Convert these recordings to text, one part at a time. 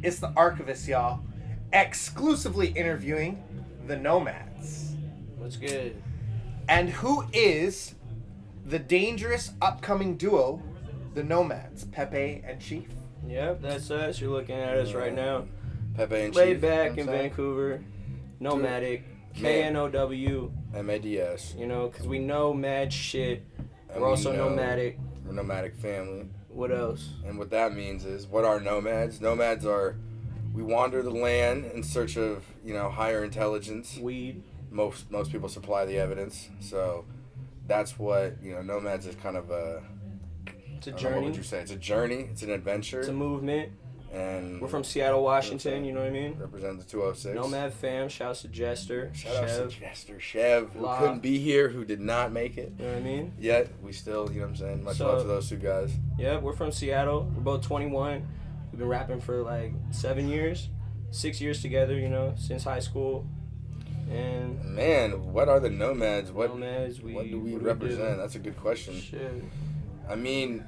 It's the Archivest, y'all. Exclusively interviewing the Knowmads. What's good? And who is the dangerous upcoming duo, the Knowmads, Pepe and Chief? Yep, that's us. You're looking at us right now. Pepe and Chief. Laid back in Vancouver. Nomadic. Know. MADS. You know, because we know mad shit. And We're also we know nomadic. We're a nomadic family. What else? And what that means is, what are nomads? Nomads are, we wander the land in search of, higher intelligence. Weed. Most people supply the evidence. So that's what, nomads is kind of a... It's a journey. What would you say? It's a journey. It's an adventure. It's a movement. And we're from Seattle, Washington, you know what I mean? Represent the 206. Nomad fam, shouts to Jester. Shout out to Jester, Chev, who couldn't be here, who did not make it. You know what I mean? Yet, we still, much love to those two guys. Yeah, we're from Seattle. We're both 21. We've been rapping for like 7 years. 6 years together, since high school. And man, what are the Nomads? What do we represent? That's a good question. Shit. I mean,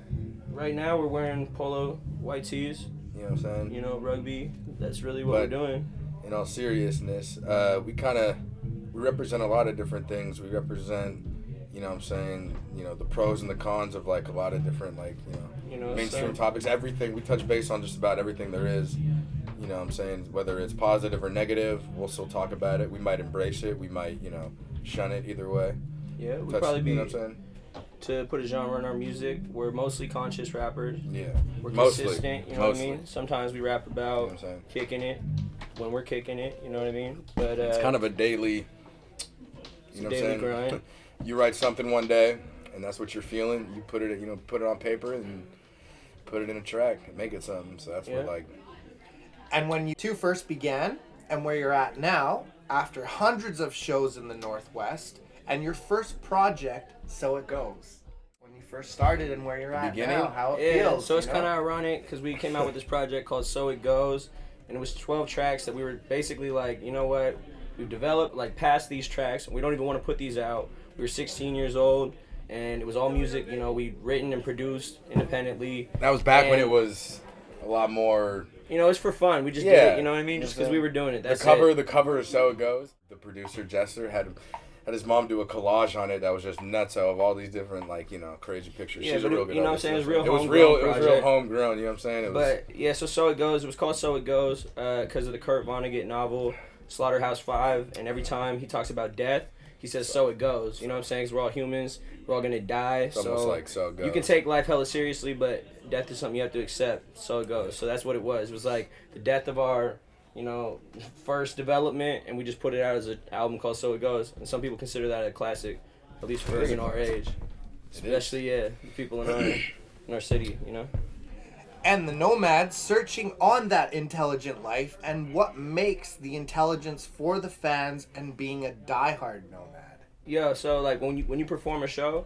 right now we're wearing polo white tees. You know what I'm saying? Rugby. That's really what we're doing. In all seriousness, we represent a lot of different things. We represent, the pros and the cons of like a lot of different mainstream topics. Everything. We touch base on just about everything there is. You know what I'm saying? Whether it's positive or negative, we'll still talk about it. We might embrace it. We might, shun it either way. Yeah, we'd probably be... You know what I'm saying? To put a genre in our music, we're mostly conscious rappers. Yeah. We're mostly. Consistent, you know what I mean? Sometimes we rap about kicking it when we're kicking it, you know what I mean? But it's kind of a daily, grind. You write something one day, and that's what you're feeling. You put it, put it on paper and put it in a track and make it something. So that's what And when you two first began, and where you're at now, after hundreds of shows in the Northwest, and your first project, So It Goes. When you first started and where you're at now, how it feels. So it's kind of ironic because we came out with this project called So It Goes, and it was 12 tracks that we were basically like, you know what, we've developed past these tracks, and we don't even want to put these out. We were 16 years old, and it was all music, we'd written and produced independently. That was back when it was a lot more... it's for fun. We just did it, you know what I mean? Just because we were doing it. That's the cover of So It Goes. The producer, Jester, had his mom do a collage on it that was just nutso of all these different, crazy pictures. Yeah, she's a real good artist. You know what I'm saying? It was real homegrown, you know what I'm saying? So It Goes. It was called So It Goes because of the Kurt Vonnegut novel, Slaughterhouse 5, and every time he talks about death, he says, so it goes. You know what I'm saying? 'Cause we're all humans. We're all going to die. It's almost like So It Goes. You can take life hella seriously, but death is something you have to accept. So it goes. So that's what it was. It was like the death of our, first development, and we just put it out as an album called So It Goes. And some people consider that a classic, at least for our age. Especially, the people in our city, And the Nomads searching on that intelligent life and what makes the intelligence for the fans and being a diehard nomad. Yeah, so when you perform a show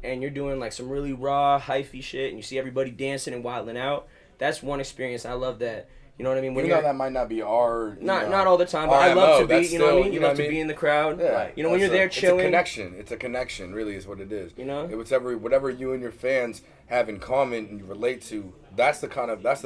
and you're doing some really raw, hyphy shit and you see everybody dancing and wilding out, that's one experience. I love that. You know what I mean? Even though that might not be our... Not all the time, but I love to be, you know what I mean? You love to be in the crowd. Yeah. When you're there chilling... It's a connection, really, is what it is. It's whatever you and your fans have in common and you relate to, that's the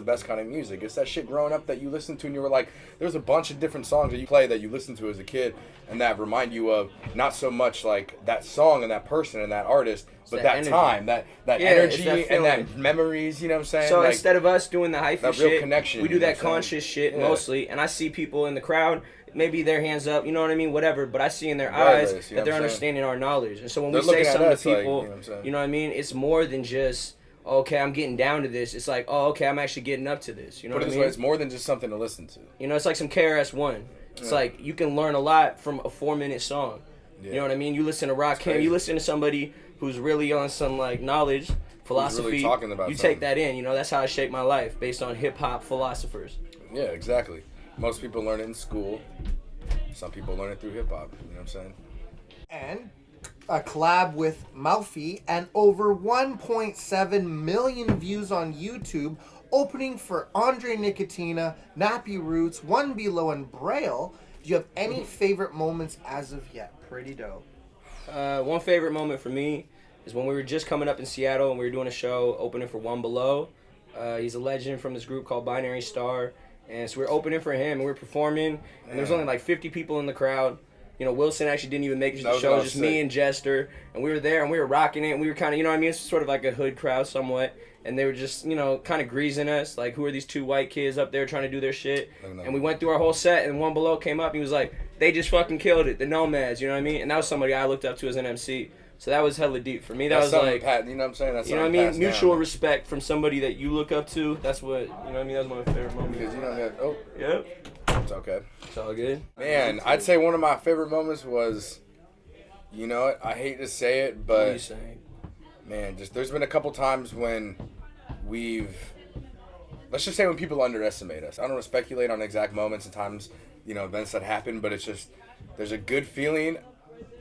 best kind of music. It's that shit growing up that you listen to and you were like, there's a bunch of different songs that you play that you listen to as a kid and that remind you of not so much like that song and that person and that artist, but that energy. Time, that energy and that memories, you know what I'm saying? So instead of us doing the hyphy shit, real connection, we do that conscious shit mostly, and I see people in the crowd, maybe their hands up, you know what I mean, whatever, but I see in their eyes that they're understanding our knowledge. And so when we say something to people, you know what I mean, it's more than just, okay, I'm getting down to this. It's like, oh, okay, I'm actually getting up to this. You know what I mean? It's more than just something to listen to. It's like some KRS-One. It's like you can learn a lot from a 4-minute song. Yeah. You know what I mean? You listen to Rakim, you listen to somebody who's really on some knowledge, philosophy. Really talking about you take that in. That's how I shape my life based on hip-hop philosophers. Yeah, exactly. Most people learn it in school. Some people learn it through hip-hop. You know what I'm saying? And a collab with Mouthy and over 1.7 million views on YouTube, opening for Andre Nicotina, Nappy Roots, One Below, and Braille. Do you have any favorite moments as of yet? Pretty dope. One favorite moment for me is when we were just coming up in Seattle and we were doing a show opening for One Below. He's a legend from this group called Binary Star, And so we were opening for him, and we were performing, and there was only like 50 people in the crowd. You know, Wilson actually didn't even make it to the show. It was just me and Jester, and we were there, and we were rocking it, and we were kind of, you know what I mean? It's sort of like a hood crowd somewhat, and they were just, you know, kind of greasing us, like, who are these two white kids up there trying to do their shit? And we went through our whole set, and One Below came up, and he was like, they just fucking killed it, the Knowmads, you know what I mean? And that was somebody I looked up to as an MC. So that was hella deep. For me, that was like, you know what I'm saying? That's, you know what I mean? Mutual respect from somebody that you look up to. That's what, you know what I mean? That was my favorite moment. Because you don't have, Yep. It's okay. It's all good. Man, I'd say one of my favorite moments was, you know what? I hate to say it, but What are you saying? Man, there's been a couple times when let's just say when people underestimate us. I don't want to speculate on exact moments and times, you know, events that happen, but it's just, there's a good feeling.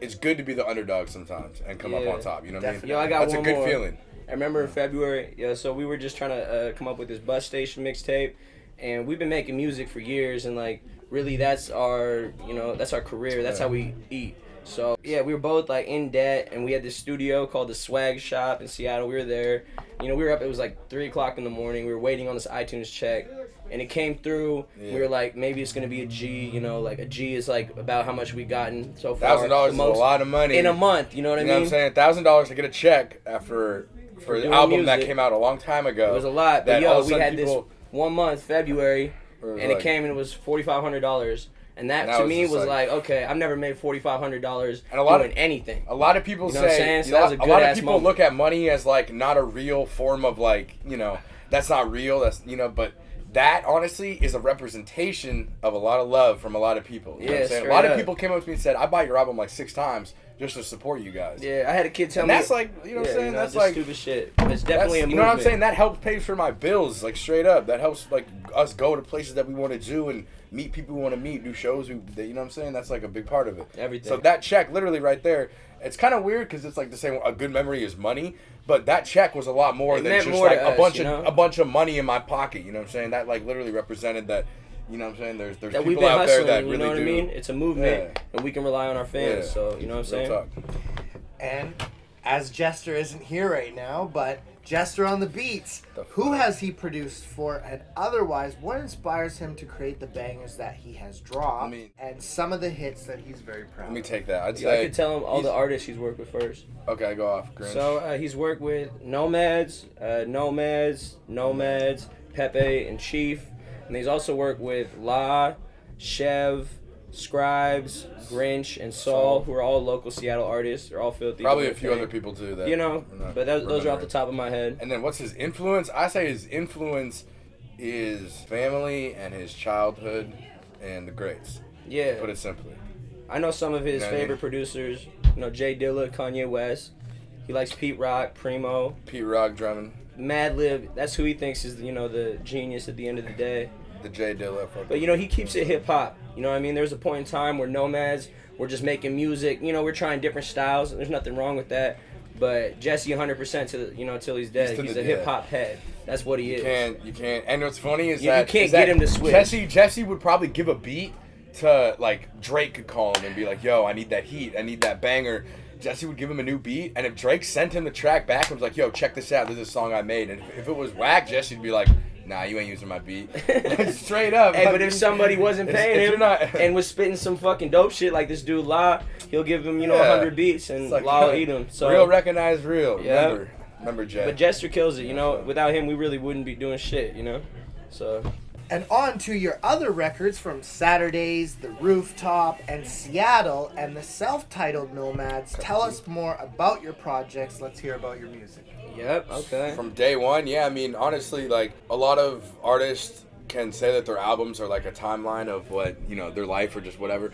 It's good to be the underdog sometimes and come up on top. You know what I mean? Yo, I got That's one a good more. feeling. I remember in February, so we were just trying to come up with this bus station mixtape, and we've been making music for years, and like really that's our, you know, that's our career. That's how we eat. So yeah, we were both like in debt, and we had this studio called the Swag Shop in Seattle. We were there, you know, we were up. It was like 3:00 in the morning. We were waiting on this iTunes check, and it came through. Yeah. We were like, maybe it's gonna be a G. You know, like a G is like about how much we gotten so far. $1,000 is a lot of money in a month. You know what I mean? You know what I'm saying? $1,000 to get a check for an album that came out a long time ago. It was a lot, but yo, we had this 1 month, February, and it came and it was $4,500. And that to me was like, okay, I've never made $4,500 doing anything. A lot of people you know say, so a lot of people look at money as like not a real form of like, you know, that's not real. That's, you know, but that honestly is a representation of a lot of love from a lot of people. You know what I'm saying? A lot of people came up to me and said, I bought your album like 6 times just to support you guys. Yeah, I had a kid tell me. That's like, you know what I'm saying? You know, that's like stupid shit. It's definitely a movement. You know what I'm saying? That helps pay for my bills, like straight up. That helps like us go to places that we want to do and meet people we want to meet, do shows. You know what I'm saying? That's like a big part of it. Everything. So that check, literally right there, it's kind of weird because it's like the same. A good memory is money, but that check was a lot more than just like a bunch of money in my pocket. You know what I'm saying? That like literally represented that. You know what I'm saying? There's that people out there that really do. You know what I mean? It's a movement, and we can rely on our fans. So you know what I'm saying? Talk. And as Jester isn't here right now, but Jester on the beats, who has he produced for, and otherwise, what inspires him to create the bangers that he has dropped, and some of the hits that he's very proud of? Let me take that. I could tell him all the artists he's worked with first. Okay, go off. Grinch. So he's worked with Knowmads, Pepe, and Chief. And he's also worked with La, Chev, Scribes, Grinch, and Saul, who are all local Seattle artists. They're all filthy. Probably a few other people too. That you know, but those are off the top of my head. And then what's his influence? I say his influence is family and his childhood and the greats. Yeah. To put it simply. I know some of his favorite producers. You know, Jay Dilla, Kanye West. He likes Pete Rock, Primo. Pete Rock drumming. Madlib. That's who he thinks is, you know, the genius at the end of the day. The Jay Dilla. But, you know, he keeps it hip-hop. You know what I mean? There was a point in time where Knowmads were just making music. You know, we're trying different styles, and there's nothing wrong with that. But Jesse 100% to, you know, until he's dead. He's a hip-hop head. That's what he is. You can't. And what's funny is you can't get him to switch. Jesse would probably give a beat to, like, Drake could call him and be like, yo, I need that heat. I need that banger. Jesse would give him a new beat, and if Drake sent him the track back and was like, yo, check this out, this is a song I made, and if it was whack, Jesse'd be like, nah, you ain't using my beat. Straight up. Hey, but if somebody wasn't paying him and was spitting some fucking dope shit like this dude La, he'll give him, you know, 100 beats, and like, La will eat them. So, real recognize real. Yeah. Remember Jay. But Jester kills it, you know. Without him, we really wouldn't be doing shit, you know. So... And on to your other records from Saturdays, The Rooftop, and Seattle, and the self-titled Knowmads. Tell us more about your projects. Let's hear about your music. Yep, okay. From day one, yeah, I mean, honestly, like, a lot of artists can say that their albums are like a timeline of what, you know, their life or just whatever.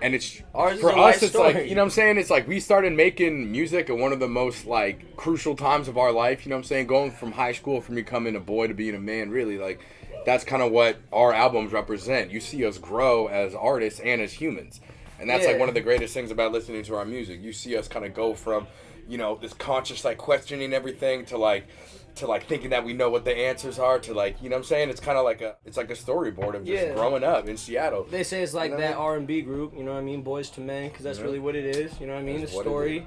And it's, for us, it's like, you know what I'm saying? It's like we started making music at one of the most, like, crucial times of our life, you know what I'm saying? Going from high school, from becoming a boy to being a man, really, like... That's kind of what our albums represent. You see us grow as artists and as humans. And that's like one of the greatest things about listening to our music. You see us kind of go from, you know, this conscious like questioning everything to like thinking that we know what the answers are to like, you know what I'm saying? It's kind of like a storyboard of just growing up in Seattle. They say it's like that R&B group, you know what I mean? Boys to Men, because that's really what it is, you know what I mean? The story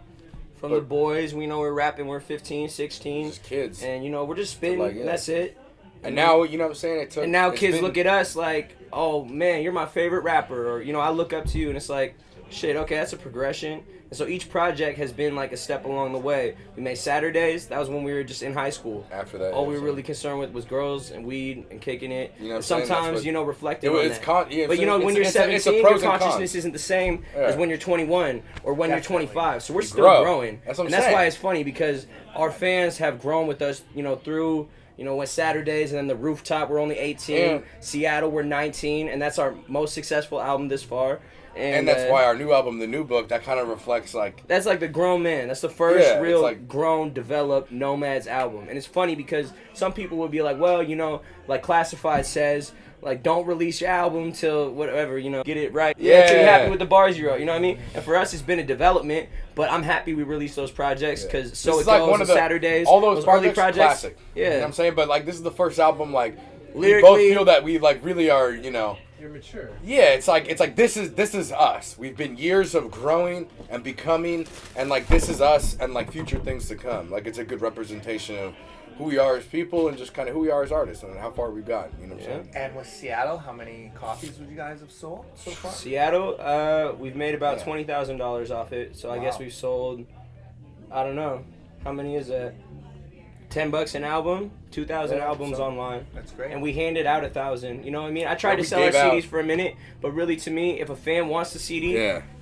from the boys, we know we're rapping, we're 15, 16. Just kids. And, you know, we're just spitting, and that's it. And now, you know what I'm saying? And now kids look at us like, oh man, you're my favorite rapper, or I look up to you, and it's like, shit, okay, that's a progression. And so each project has been like a step along the way. We made Saturdays. That was when we were just in high school. After that, all we were really concerned with was girls and weed and kicking it. And sometimes, reflecting on that. But when you're 17, your consciousness isn't the same as when you're 21 or when you're 25. So we're still growing. That's what I'm saying. That's why it's funny, because our fans have grown with us, through, when Saturdays, and then the Rooftop, we're only 18. Yeah. Seattle, we're 19, and that's our most successful album this far. And that's why our new album, The New Book, that kind of reflects like... That's like the grown man. That's the first real grown, developed Knowmads album. And it's funny because some people would be like, well, like Classified says, like, don't release your album till whatever, get it right. Yeah, till you're happy with the bars you wrote, you know what I mean? And for us, it's been a development, but I'm happy we released those projects because So It Goes and Saturdays, all those early projects. Classic. Yeah. You know what I'm saying? But, like, this is the first album, like, lyrically, we both feel that we, like, really are, You're mature. Yeah, it's like this is us. We've been years of growing and becoming, and like this is us, and like future things to come. Like it's a good representation of who we are as people and just kind of who we are as artists and how far we've gotten. You know what I'm saying? And with Seattle, how many copies would you guys have sold so far? Seattle, we've made about $20,000 off it. So I guess we've sold, I don't know, how many is that? $10 an album, 2,000 albums online. That's great. And we handed out 1,000. You know what I mean? I tried to sell our CDs for a minute, but really to me, if a fan wants the CD,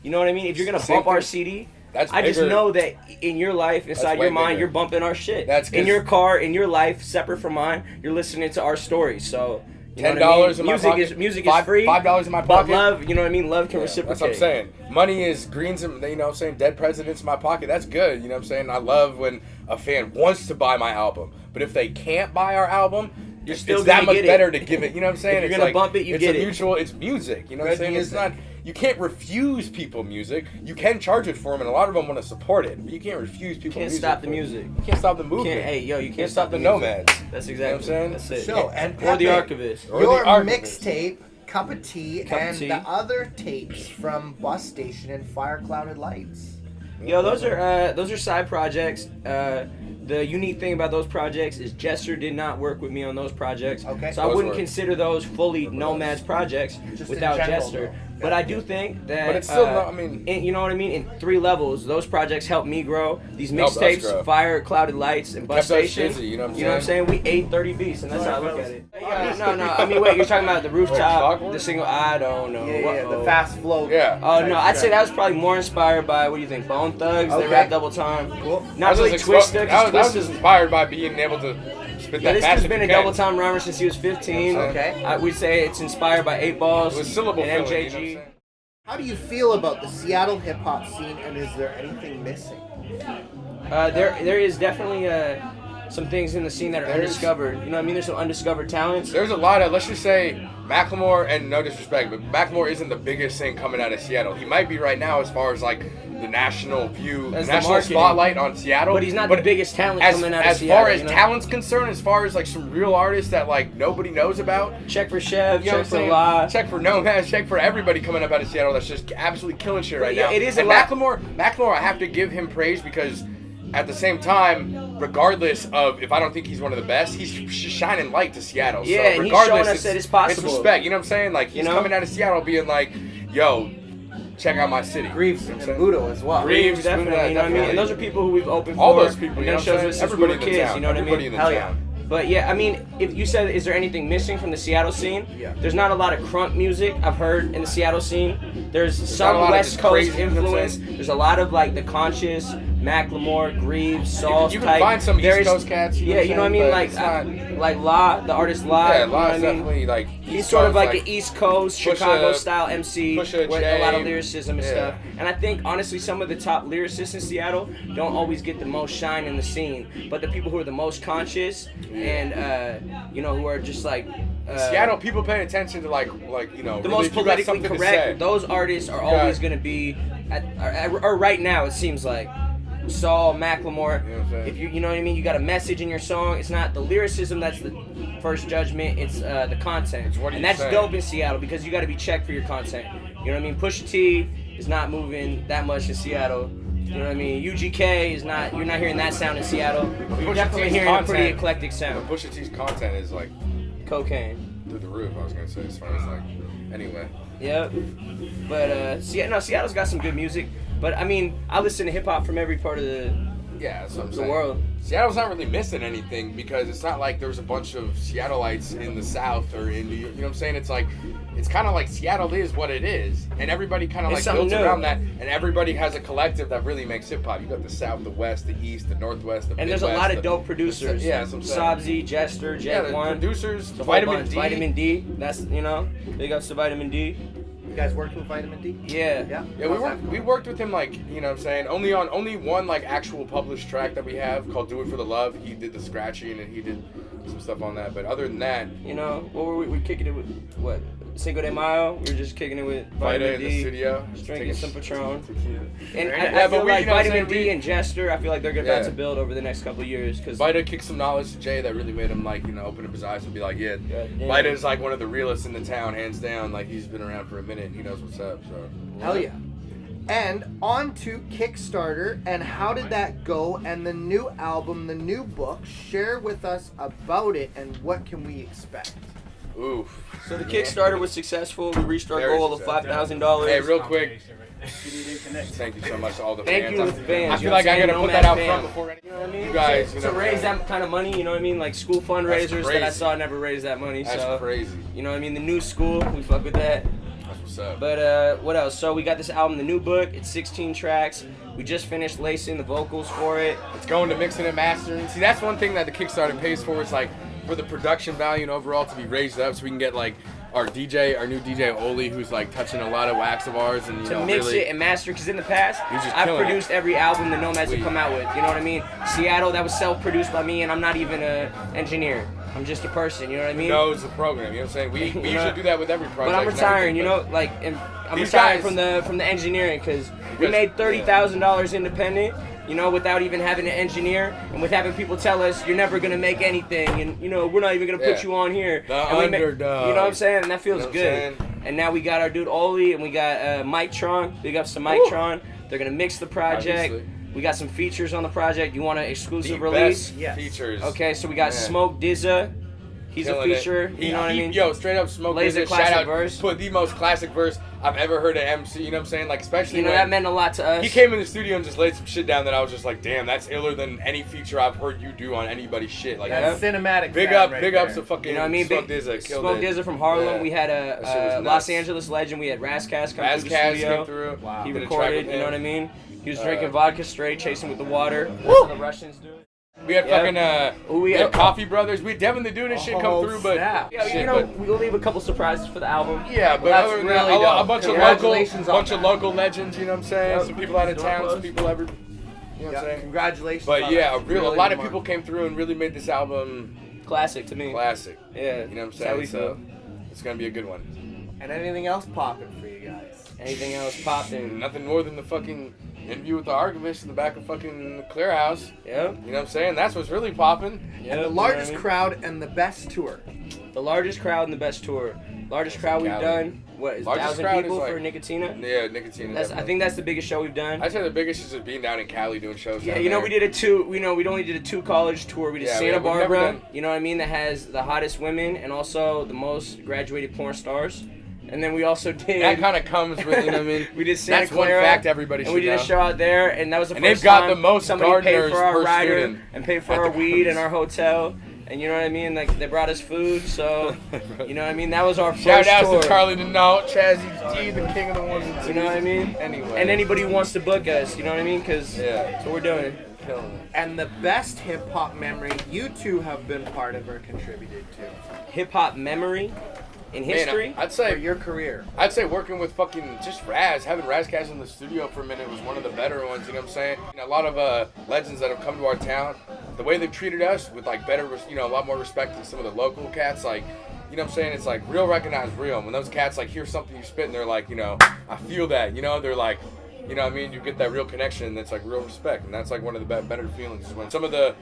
you know what I mean? If you're gonna bump our CD, I just know that in your life, inside your mind, you're bumping our shit. That's in your car, in your life, separate from mine, you're listening to our stories. So $10 in my pocket. Music is free. $5 in my But pocket. love, you know what I mean? Love can reciprocate. That's what I'm saying. Money is greens, and you know what I'm saying. Dead presidents in my pocket. That's good. You know what I'm saying. I love when a fan wants to buy my album, but if they can't buy our album, you're still it's that much better to give it. You know what I'm saying? If you're gonna bump it, you get it. It's a mutual. It's music. You know what I'm saying? It's not. You can't refuse people music. You can charge it for them, and a lot of them want to support it. But you can't refuse people music. You can't stop the music. You can't stop the movement. You can't stop the Nomads. That's exactly. You know what I'm saying? That's it. So, and or the Archivest. Your mixtape, Cup of Tea, the other tapes from Bus Station and Fire Clouded Lights. Yo, those are side projects. The unique thing about those projects is Jester did not work with me on those projects. Okay. So I wouldn't consider those fully Nomads projects without Jester. But I do think that, but it's still not, I mean, you know what I mean? In 3 levels, those projects helped me grow. These mixtapes, Fire, Clouded Lights, and Bus Station. You know what I'm saying? We ate 30 beats, and that's how I look at it. No. I mean, wait, you're talking about the Rooftop, the single, I don't know. Yeah, the Fast Flow. Yeah. Oh, no, I'd say that was probably more inspired by, what do you think, Bone Thugs? They rap double time. Cool. Not really Twista. That was just inspired by being able to spit that this fast. Has been a double time rhymer since he was 15. Okay. We'd say it's inspired by 8 Balls with syllable and filling, MJG. You know how do you feel about the Seattle hip hop scene, and is there anything missing? There is definitely some things in the scene that are undiscovered. You know what I mean? There's some undiscovered talents. There's a lot of, let's just say, Macklemore, and no disrespect, but Macklemore isn't the biggest thing coming out of Seattle. He might be right now as far as like the national view, the national spotlight on Seattle. But he's not the biggest talent coming out of Seattle. As far as talent's concerned, as far as like some real artists that like nobody knows about. Check for Chev, check for La. Check for Nomads, check for everybody coming up out of Seattle that's just absolutely killing shit right now. It is and a lot. Macklemore, I have to give him praise because at the same time, regardless of if I don't think he's one of the best, he's shining light to Seattle. Yeah, so and regardless, he's showing us that it's possible. It's respect, you know what I'm saying? Like he's coming out of Seattle being like, yo, check out my city. Greaves and Budo as well. Greaves, definitely. You know what I mean? And those are people who we've opened for. All those people, you know what I'm saying? Since Everybody we were in the kids, town. you know what I mean? Everybody in the town. But yeah, I mean, if you said, is there anything missing from the Seattle scene? Yeah. There's not a lot of crunk music I've heard in the Seattle scene. There's some West Coast influence. There's a lot of like the conscious, Macklemore, Greaves, Sauce You can type. find some East Coast cats. Yeah, you know what I mean? Like La, the artist La. Yeah, you know what La's I mean? definitely like. He's sort of like an East Coast, Chicago style MC with a lot of J, lyricism and stuff. And I think honestly some of the top lyricists in Seattle don't always get the most shine in the scene. But the people who are the most conscious and you know, who are just like Seattle people pay attention to like you know the really, most politically correct. Those artists are always going to be or right now it seems like Saul, Macklemore. You know what I'm saying? If you know what I mean, you got a message in your song. It's not the lyricism that's the first judgment. It's the content, and that's dope in Seattle because you got to be checked for your content. You know what I mean? Pusha T is not moving that much in Seattle. You know what I mean? UGK is not. You're not hearing that sound in Seattle. You're Pusha definitely T's hearing a pretty content- eclectic sound. Pusha T's content is like Cocaine. through the roof. I was gonna say as far as like anyway. Yep. But Seattle's got some good music. But I mean, I listen to hip hop from every part of Yeah, that's what I'm the saying. world. Seattle's not really missing anything because it's not like there's a bunch of Seattleites in the South or in New York. You know what I'm saying? It's like, it's kind of like Seattle is what it is, and everybody kind of like It's something builds new. around that, and everybody has a collective that really makes hip hop. You got the South, the West, the East, the Northwest, the And Midwest. there's a lot of the- dope producers. Yeah, that's what I'm saying. Sabzi, Jester, Yeah, Jet the One. producers, The whole Vitamin bunch. D. Vitamin D. That's big ups to Vitamin D. You guys worked with Vitamin D? Yeah. Yeah. Yeah, we worked with him like, you know what I'm saying, only one like actual published track that we have called Do It For The Love. He did the scratching and he did some stuff on that, but other than that, You know, what were we kicking it with? What? Cinco de Mayo. We were just kicking it with Vita Vitamin in D. the studio, Just drinking some Patron. tequila. And Yeah, I but feel we, like you know what I'm Vitamin saying, D and Jester, I feel like they're about Yeah. to build over the next couple of years. Cause Vita kicked some knowledge to Jay that really made him like, you know, open up his eyes and be like, yeah, Goddamn. Vita is like one of the realest in the town, hands down. Like he's been around for a minute and he knows what's up. So Hell yeah. And on to Kickstarter, and how did that go? And the new album, the new book. Share with us about it, and what can we expect? oof. So the Kickstarter was successful. We reached our Very goal of successful. $5,000. Hey, real quick, thank you so much to all the Thank fans. you with the fans. I you feel know like what I I'm gotta saying? put that out Nomad front fam. before any. You know what I mean? You guys, you to know, raise that kind of money, you know what I mean? Like school fundraisers that I crazy. saw never raise that money. That's so crazy. you know what I mean? The new school, we fuck with that. That's what's up. But what else? So we got this album, the new book. It's 16 tracks. We just finished lacing the vocals for it. It's going to mixing and mastering. See, that's one thing that the Kickstarter pays for. It's like for the production value and overall to be raised up, so we can get like our new DJ Oli, who's like touching a lot of wax of ours, and you To know, mix really, it and master, because in the past, He's just I've killing produced every album the Knowmads have Sweet. come out with. You know what I mean? Seattle, that was self-produced by me, and I'm not even an engineer. I'm just a person. You know what I mean? knows the program. You know what I'm saying? We You usually know, do that with every project. But I'm and retiring, you everything, know, like and I'm These retiring guys- from the engineering because we Because- made $30,000 independent, you know, without even having an engineer and with having people tell us you're never gonna make anything, and you know we're not even gonna put Yeah. you on here. The And we underdog. you know what I'm saying? And that feels You know what good. I'm saying? And now we got our dude Oli and we got Mike Tron. Big ups to Mike Tron. They're gonna mix the project. Obviously. We got some features on the project. You want an exclusive the release? best Yes. features. Okay, so we got Man. Smoke Dizza. He's Killing a it. feature. You know what I mean? Yo, straight up Smoke Lays a Dizza, classic shout out, verse. put the most classic verse I've ever heard at MC. You know what I'm saying? Like especially You know when that meant a lot to us. he came in the studio and just laid some shit down that I was just like, damn, that's iller than any feature I've heard you do on anybody's shit. Like, That's cinematic. big fan up, right big there. ups to fucking You know what I mean? Smoke Big- Dizza. Killed Smoke it. Dizza from Harlem. Yeah. We had That shit was a nuts. Los Angeles legend. We had Razzcast come through the Razzcast studio. came through. Wow. He Did a track recorded. with You know him. what I mean? He was drinking vodka straight, chasing with the water. That's how the Russians do it. We had Yeah. fucking We we had- had Coffee Brothers. We Devin the Dude and shit come Oh, through, but snap. Yeah, shit, you know, but- we'll leave a couple surprises for the album. yeah, but That's other than really that, a dope. bunch of Congratulations on that. local legends. You know what I'm saying? Yep. Some people out of town, Door some people every. You know what Yeah, I'm saying? congratulations. But on yeah, that. a Really lot of remarkable. people came through and really made this album Classic to me. classic. Yeah. You know what I'm That's how we saying? feel. So it's gonna be a good one. And anything else popping for you guys? Anything else popping? Nothing more than the fucking interview with the Archivest in the back of fucking Clear House. Yep. You know what I'm saying? That's what's really popping. Yep. And the you know largest what I mean? crowd and the best tour. The largest crowd and the best tour. Largest crowd we've Cali. done. What is Largest 1,000 crowd people is for like- Nicotina? Yeah, Nicotina. That's. I think that's the biggest show we've done. I'd say the biggest is just being down in Cali doing shows. Yeah, down you know, there. we did a two. We only did a 2 college tour. We did Yeah, Santa we've never Barbara. done- You know what I mean? That has the hottest women and also the most graduated porn stars. And then we also did. That kind of comes with, you know what I mean? We did Santa That's one Clara, fact everybody and should we did know. a show out there, and that was the And first they've got time the most somebody paid gardeners for our per rider student and paid for at our the weed and conference. our hotel. And you know what I mean? Like they brought us food, so you know what I mean. That was our first Shout out tour. to Charlie the Note, Chazzy D, the king of the ones and twos. You know what I mean? Anyway. And anybody who wants to book us, you know what I mean? Because Yeah. that's what we're doing. Killing it. And the best hip hop memory you two have been part of or contributed to Hip hop memory in history. Man, I'd for say your career. working with fucking just Raz, having Razcast in the studio for a minute was one of the better ones, you know what I'm saying? You know, a lot of legends that have come to our town, the way they've treated us with like better, you know, a lot more respect than some of the local cats, like, you know what I'm saying? It's like real recognize real. When those cats like hear something you spit and they're like, you know, I feel that, you know, they're like, you know what I mean? You get that real connection that's like real respect, and that's like one of the better feelings is when some of the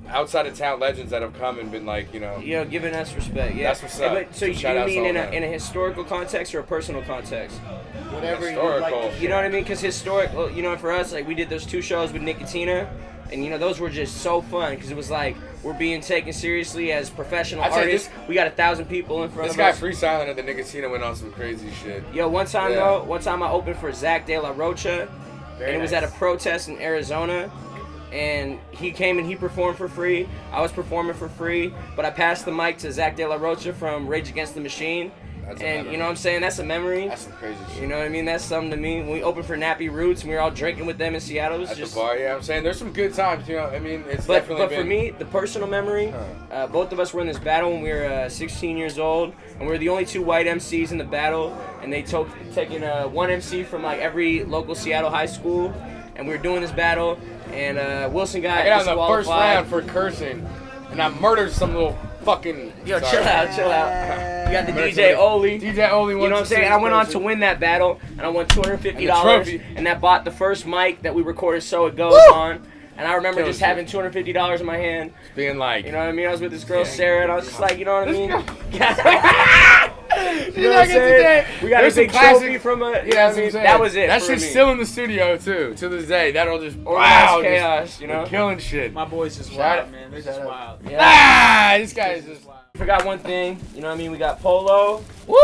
outside of town legends that have come and been like, giving us respect. Yeah, that's what's up. But, so you mean in a historical context or a personal context? Whatever Historical. you like. You know what I mean? Because historic, for us, like we did those 2 shows with Nicotina, and those were just so fun because it was like we're being taken seriously as professional artists. We got 1,000 people in front of us. This guy freestyling at the Nicotina went on some crazy shit. Yo, one time I opened for Zach De La Rocha, and it was at a protest in Arizona. And he came and he performed for free. I was performing for free, but I passed the mic to Zach De La Rocha from Rage Against the Machine. And you know what I'm saying? That's a memory. That's some crazy shit. You know what I mean? That's something to me. When we opened for Nappy Roots and we were all drinking with them in Seattle, it was at just the bar. Yeah, I'm saying there's some good times. I mean, it's But definitely been. for me, the personal memory, both of us were in this battle when we were 16 years old, and we were the only 2 white MCs in the battle, and they taken one MC from like every local Seattle high school, and we were doing this battle, and Wilson got I got in the disqualified. first round for cursing, and I murdered some little fucking. Yo, sorry. chill out. You got the DJ Oli. DJ Oli. You know what I'm saying? And I went on to win that battle, and I won $250, and that bought the first mic that we recorded So It Goes on. And I remember just having $250 in my hand. Being like, you know what I mean? I was with this girl, Sarah, and I was just like, you know what I mean? You know what I'm saying? We got a big trophy from a. Yeah, I mean, that was it. That shit's still in the studio too, to this day. That'll just chaos, killing shit. My boys just wild, man. They're just wild. Yeah. This guy is just. I forgot one thing. You know what I mean? We got Polo. Woo!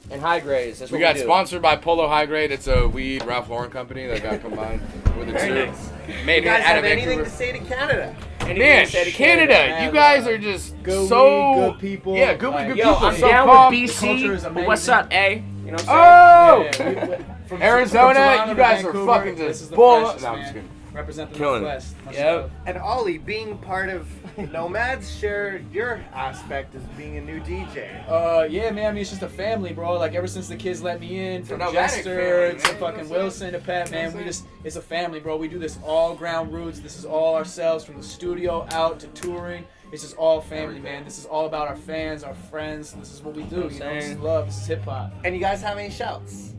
And High Grades. That's what we got do. Sponsored by Polo High Grade. It's a weed Ralph Lauren company that got combined with the two. Nice. Made You guys out have of anything Vancouver. to say to Canada? Man, Canada, you guys are just so good people. Yeah, good Like, people. I'm so down pumped. with culture is BC. But amazing. what's up, A? You know what I'm saying? From Arizona, Toronto you to guys are Vancouver, fucking this just is the bull. freshest, No, I'm man. just kidding. Represent the Killing it. Northwest. Much Yep. love. And Ollie, being part of Knowmads, share your aspect as being a new DJ. Yeah, man. I mean, it's just a family, bro. Like ever since the kids let me in, from nomadic Jester family, to man. fucking Wilson to Pat, man. It's a family, bro. We do this all ground roots. This is all ourselves, from the studio out to touring. It's just all family, man. This is all about our fans, our friends. This is what we do. You know, this is love. This is hip hop. And you guys have any shouts?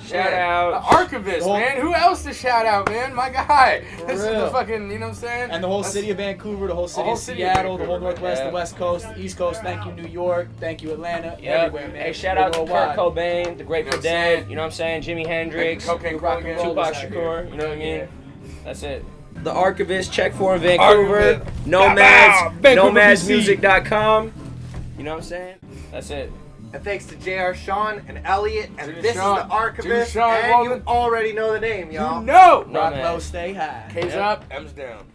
Shout out. The Archivest, man. Who else to shout out, man? My guy. This is the real. fucking, you know what I'm saying? And the whole city of Vancouver, the whole city whole of city of Seattle, the whole Vancouver, Northwest, yeah. the West Coast, the East Coast. Thank you, New York. Thank you, Atlanta. Yep. Everywhere, man. Hey, shout out to Kurt Worldwide. Cobain, the Grateful You know what I'm Dead. saying? You know what I'm saying? Jimi Hendrix, Cocaine rock and roll. Tupac was out Shakur. here. You know what I mean? Yeah. That's it. The Archivest, check for in Vancouver. Archivest. Nomads, Vancouver, nomadsmusic.com. You know what I'm saying? That's it. And thanks to JR Sean and Elliot. And Jimmy this Sean. is the Archivist. Jimmy Sean and Walden. you already know the name, y'all. You know! Rock Nomad. low, stay high. K's up, M's down.